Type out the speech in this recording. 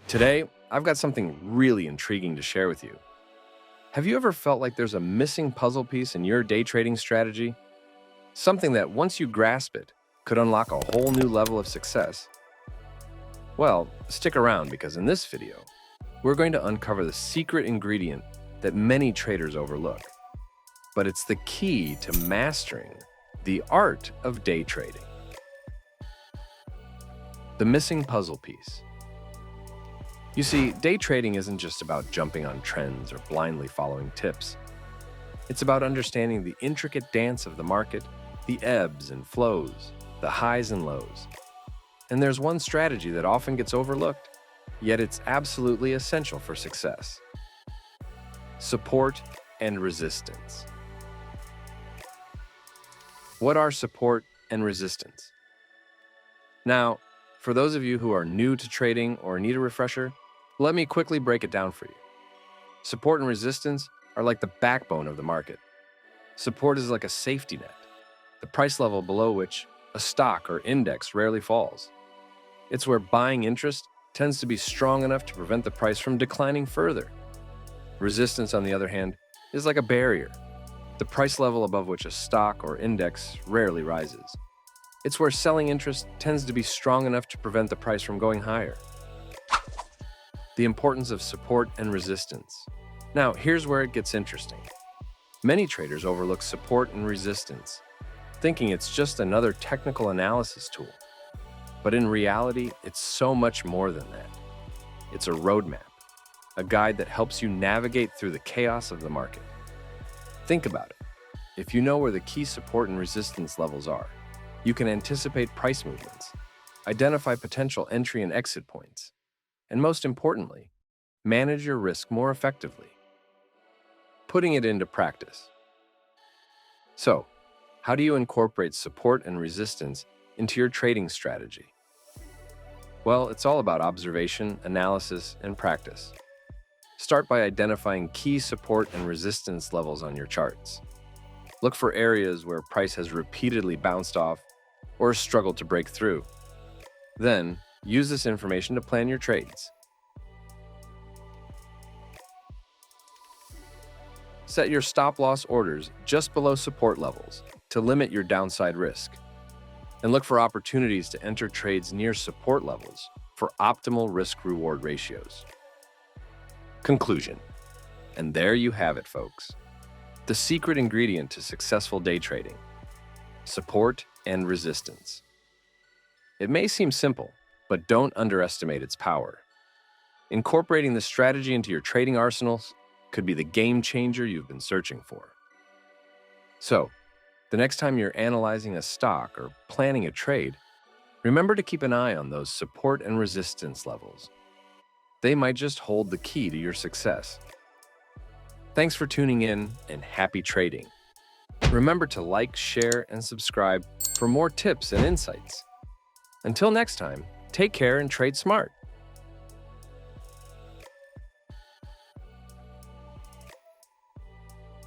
Today, I've got something really intriguing to share with you. Have you ever felt like there's a missing puzzle piece in your day trading strategy? Something that, once you grasp it, could unlock a whole new level of success? Well, stick around because in this video, we're going to uncover the secret ingredient that many traders overlook. But it's the key to mastering the art of day trading. The missing puzzle piece. You see, day trading isn't just about jumping on trends or blindly following tips. It's about understanding the intricate dance of the market, the ebbs and flows, the highs and lows. And there's one strategy that often gets overlooked, yet it's absolutely essential for success. Support and resistance. What are support and resistance? Now, for those of you who are new to trading or need a refresher, let me quickly break it down for you. Support and resistance are like the backbone of the market. Support is like a safety net, the price level below which a stock or index rarely falls. It's where buying interest tends to be strong enough to prevent the price from declining further. Resistance, on the other hand, is like a barrier, the price level above which a stock or index rarely rises. It's where selling interest tends to be strong enough to prevent the price from going higher. The importance of support and resistance. Now, here's where it gets interesting. Many traders overlook support and resistance, thinking it's just another technical analysis tool. But in reality, it's so much more than that. It's a roadmap, a guide that helps you navigate through the chaos of the market. Think about it. If you know where the key support and resistance levels are, you can anticipate price movements, identify potential entry and exit points, and most importantly, manage your risk more effectively. Putting it into practice. So, how do you incorporate support and resistance into your trading strategy? Well, it's all about observation, analysis, and practice. Start by identifying key support and resistance levels on your charts. Look for areas where price has repeatedly bounced off or struggled to break through. Then, use this information to plan your trades. Set your stop-loss orders just below support levels to limit your downside risk. And look for opportunities to enter trades near support levels for optimal risk-reward ratios. Conclusion. And there you have it, folks. The secret ingredient to successful day trading: support and resistance. It may seem simple, but don't underestimate its power. Incorporating this strategy into your trading arsenals could be the game changer you've been searching for. So, the next time you're analyzing a stock or planning a trade, remember to keep an eye on those support and resistance levels. They might just hold the key to your success. Thanks for tuning in, and happy trading. Remember to like, share, and subscribe for more tips and insights. Until next time, take care and trade smart.